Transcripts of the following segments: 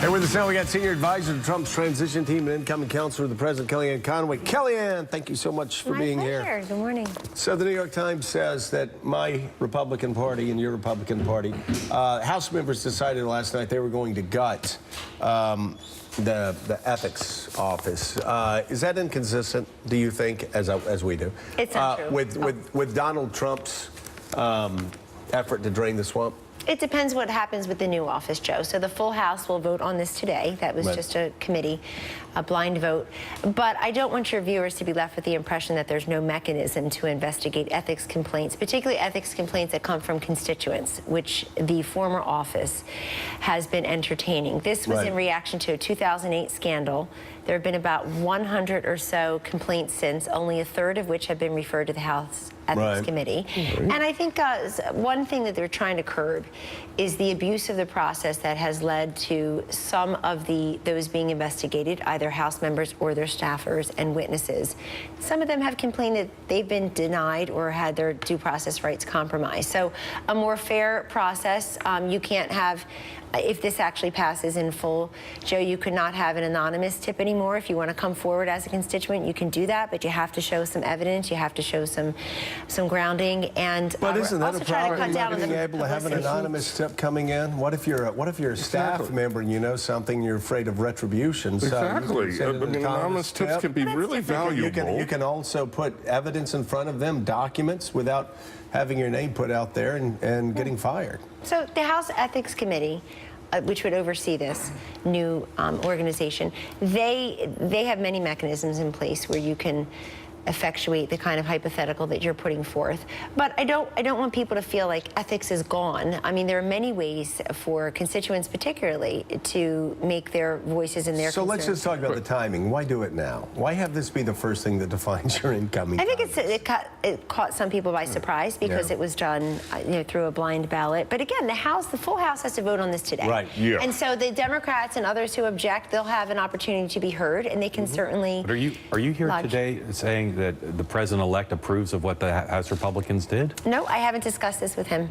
And with us now, we got senior advisor to Trump's transition team and incoming counselor of the president, Kellyanne Conway. Kellyanne, thank you so much for being here. Good morning. So the New York Times says that my Republican Party and your Republican Party, House members decided last night they were going to gut the ethics office. Is that inconsistent, do you think, as we do? It's untrue. With Donald Trump's effort to drain the swamp? It depends what happens with the new office, Joe. So the full House will vote on this today. That was just a committee, a blind vote. But I don't want your viewers to be left with the impression that there's no mechanism to investigate ethics complaints, particularly ethics complaints that come from constituents, which the former office has been entertaining. This was in reaction to a 2008 scandal. There have been about 100 or so complaints since, only a third of which have been referred to the House Ethics Committee. And I think one thing that they're trying to curb is the abuse of the process that has led to some of those being investigated, either House members or their staffers and witnesses. Some of them have complained that they've been denied or had their due process rights compromised. So a more fair process, you can't have, if this actually passes in full, Joe, you could not have an anonymous tip anymore. If you want to come forward as a constituent, you can do that, but you have to show some evidence, you have to show some grounding, and but isn't that a problem, not being able to have an anonymous tip coming in? What if you're a staff member and you know something and you're afraid of retribution? Exactly. So anonymous tips can be really valuable. You can also put evidence in front of them, documents, without having your name put out there and getting fired. So the House Ethics Committee, which would oversee this new organization, they have many mechanisms in place where you can effectuate the kind of hypothetical that you're putting forth. But I don't want people to feel like ethics is gone. I mean, there are many ways for constituents particularly to make their voices and their concerns. So let's just talk about the timing. Why do it now? Why have this be the first thing that defines your incoming? I think it caught some people by surprise because it was done through a blind ballot. But again, the full House has to vote on this today. Right. Yeah. And so the Democrats and others who object, they'll have an opportunity to be heard, and they can certainly. But are you here today saying that the president-elect approves of what the House Republicans did? No, I haven't discussed this with him.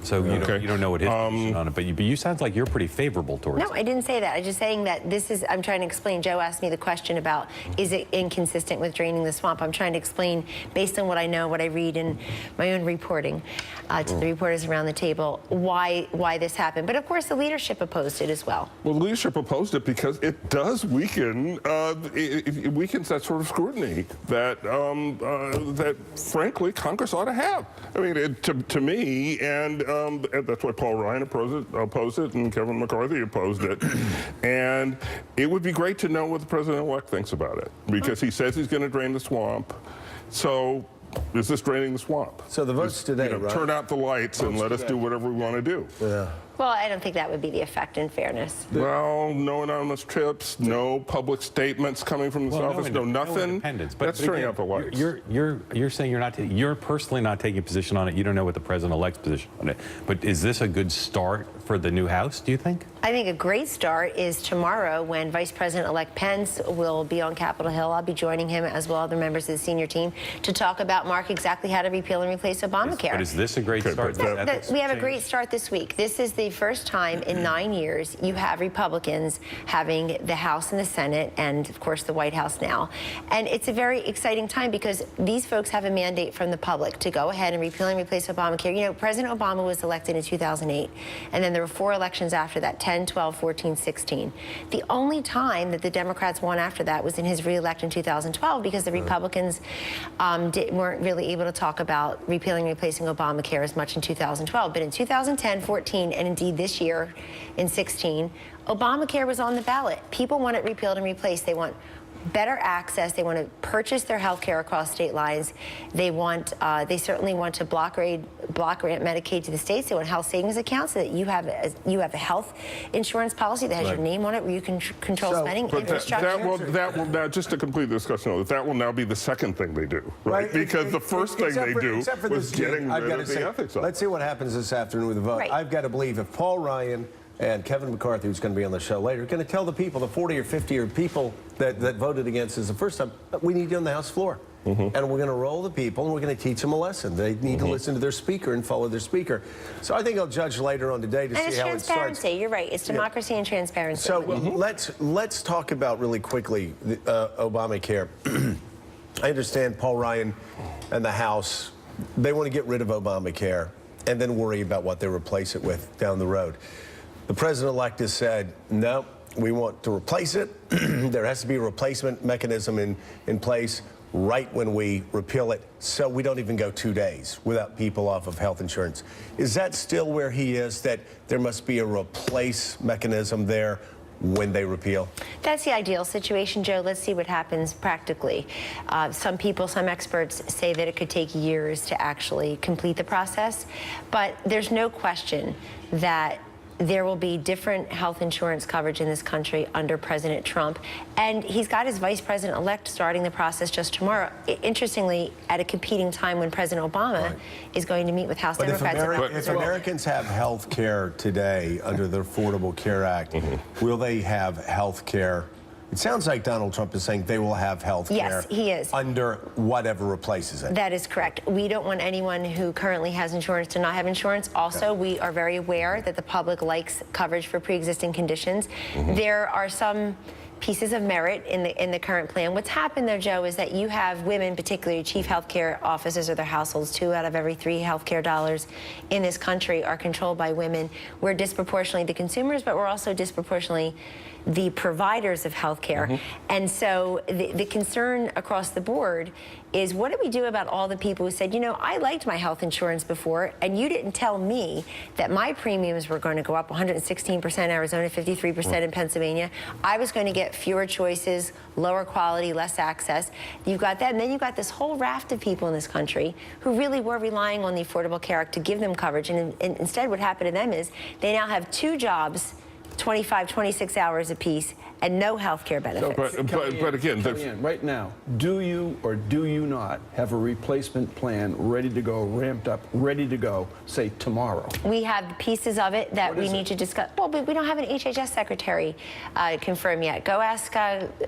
So you don't know what his position on it, but you sound like you're pretty favorable towards it. No, I didn't say that. I'm just saying that I'm trying to explain. Joe asked me the question about, is it inconsistent with draining the swamp? I'm trying to explain, based on what I know, what I read in my own reporting to the reporters around the table, why this happened. But of course, the leadership opposed it as well. Well, the leadership opposed it because it does weaken, it weakens that sort of scrutiny that frankly, Congress ought to have. I mean, to me, and that's why Paul Ryan opposed it, and Kevin McCarthy opposed it. And it would be great to know what the president-elect thinks about it, because he says he's going to drain the swamp. So is this draining the swamp? So the votes today, right? Turn out the lights and let us do whatever we want to do. Yeah. Well, I don't think that would be the effect, in fairness. Well, no anonymous trips, no public statements coming from this office, no nothing. That's turning out the lights. You're saying you're personally not taking a position on it. You don't know what the president-elect's position on it. But is this a good start for the new House, do you think? I think a great start is tomorrow when Vice President-elect Pence will be on Capitol Hill. I'll be joining him, as well as other members of the senior team, to talk about, Mark, exactly how to repeal and replace Obamacare. But is this a great start? We have a great start this week. This is the first time in 9 years you have Republicans having the House and the Senate, and of course the White House now. And it's a very exciting time because these folks have a mandate from the public to go ahead and repeal and replace Obamacare. You know, President Obama was elected in 2008, and then there were 4 elections after that, 10, 12, 14, 16. The only time that the Democrats won after that was in his re-elect in 2012, because the Republicans weren't really able to talk about repealing and replacing Obamacare as much in 2012. But in 2010, 14, and indeed this year in 16, Obamacare was on the ballot. People want it repealed and replaced. They want better access. They want to purchase their health care across state lines. They certainly want to block grant Medicaid to the states. They want health savings accounts so that you have a health insurance policy that has your name on it, where you can control spending. But that will now, just to complete the discussion, that will now be the second thing they do, right? Because the first thing they do was getting rid of the ethics. Let's see what happens this afternoon with the vote. I've got to believe if Paul Ryan and Kevin McCarthy, who's going to be on the show later, going to tell the people, the 40 or 50 people that voted against this the first time, we need you on the House floor. and we're going to roll the people, and we're going to teach them a lesson. They need to listen to their speaker and follow their speaker. So I think I'll judge later on today to And see it's how it starts. transparency. You're right. It's democracy and transparency. So let's talk about really quickly Obamacare. I understand Paul Ryan and the House, they want to get rid of Obamacare and then worry about what they replace it with down the road. The president-elect has said, no, we want to replace it. There has to be a replacement mechanism in place right when we repeal it, so we don't even go 2 days without people off of health insurance. Is that still where he is, that there must be a replace mechanism there when they repeal? That's the ideal situation, Joe. Let's see what happens practically. Some people, some experts say that it could take years to actually complete the process, but there's no question that there will be different health insurance coverage in this country under President Trump. And he's got his vice president-elect starting the process just tomorrow. Interestingly, at a competing time when President Obama is going to meet with House Democrats. If Americans have health care today under the Affordable Care Act, will they have health care? It sounds like Donald Trump is saying they will have health care. Yes, he is. Under whatever replaces it. That is correct. We don't want anyone who currently has insurance to not have insurance. Also, we are very aware that the public likes coverage for pre-existing conditions. There are some pieces of merit in the current plan. What's happened, though, Joe, is that you have women, particularly chief healthcare officers of their households. 2 out of every 3 healthcare dollars in this country are controlled by women. We're disproportionately the consumers, but we're also disproportionately the providers of health care. And so the concern across the board is, what do we do about all the people who said, you know, I liked my health insurance before, and you didn't tell me that my premiums were going to go up 116% Arizona, 53% in Pennsylvania. I was going to get fewer choices, lower quality, less access. You've got that, and then you've got this whole raft of people in this country who really were relying on the Affordable Care Act to give them coverage, and instead what happened to them is they now have 2 jobs, 25, 26 hours apiece, and no health care benefits. But again, Kellyanne, right now, do you or do you not have a replacement plan ready to go, ramped up, ready to go, say, tomorrow? We have pieces of it that we need to discuss. Well, we don't have an HHS secretary confirmed yet. Go ask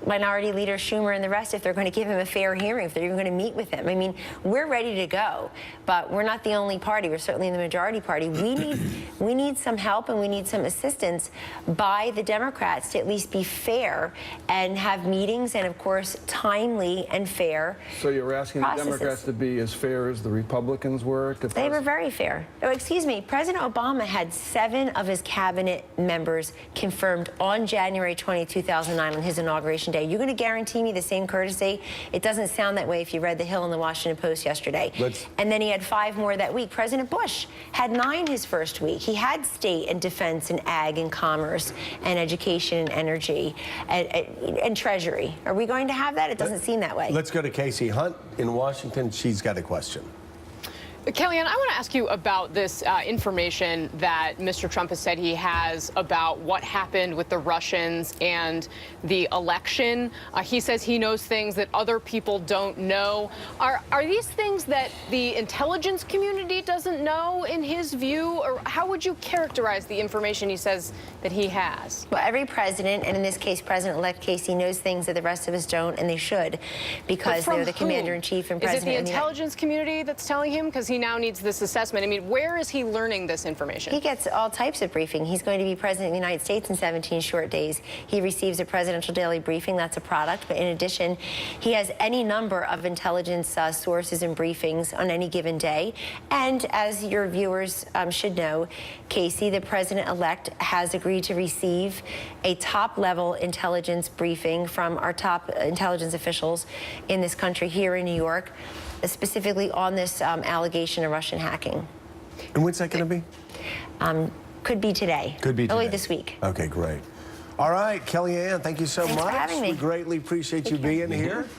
Minority Leader Schumer and the rest if they're going to give him a fair hearing, if they're even going to meet with him. I mean, we're ready to go, but we're not the only party. We're certainly in the majority party. We need some help, and we need some assistance by the Democrats to at least be fair and have meetings and, of course, timely and fair. So you're asking the Democrats to be as fair as the Republicans were? They were very fair. Oh, excuse me. President Obama had 7 of his cabinet members confirmed on January 20, 2009, on his inauguration day. You're going to guarantee me the same courtesy? It doesn't sound that way if you read The Hill and the Washington Post yesterday. And then he had 5 more that week. President Bush had 9 his first week. He had state and defense and ag and commerce and education and energy and treasury. Are we going to have that? It doesn't seem that way. Let's go to Casey Hunt in Washington. She's got a question. Kellyanne, I want to ask you about this information that Mr. Trump has said he has about what happened with the Russians and the election. He says he knows things that other people don't know. Are these things that the intelligence community doesn't know, in his view? Or how would you characterize the information he says that he has? Well, every president, and in this case, President-elect Casey, knows things that the rest of us don't, and they should, because they're the commander-in-chief and president. Is it the intelligence community that's telling him? Because he now needs this assessment. I mean, where is he learning this information? He gets all types of briefing. He's going to be president of the United States in 17 short days. He receives a presidential daily briefing. That's a product. But in addition, he has any number of intelligence sources and briefings on any given day. And as your viewers should know, Casey, the president-elect, has agreed to receive a top-level intelligence briefing from our top intelligence officials in this country here in New York, specifically on this allegation of Russian hacking. And when's that going to be? Could be today. Could be today. Early this week. Okay, great. All right, Kellyanne, thank you so much. Thanks for having me. We greatly appreciate you being here.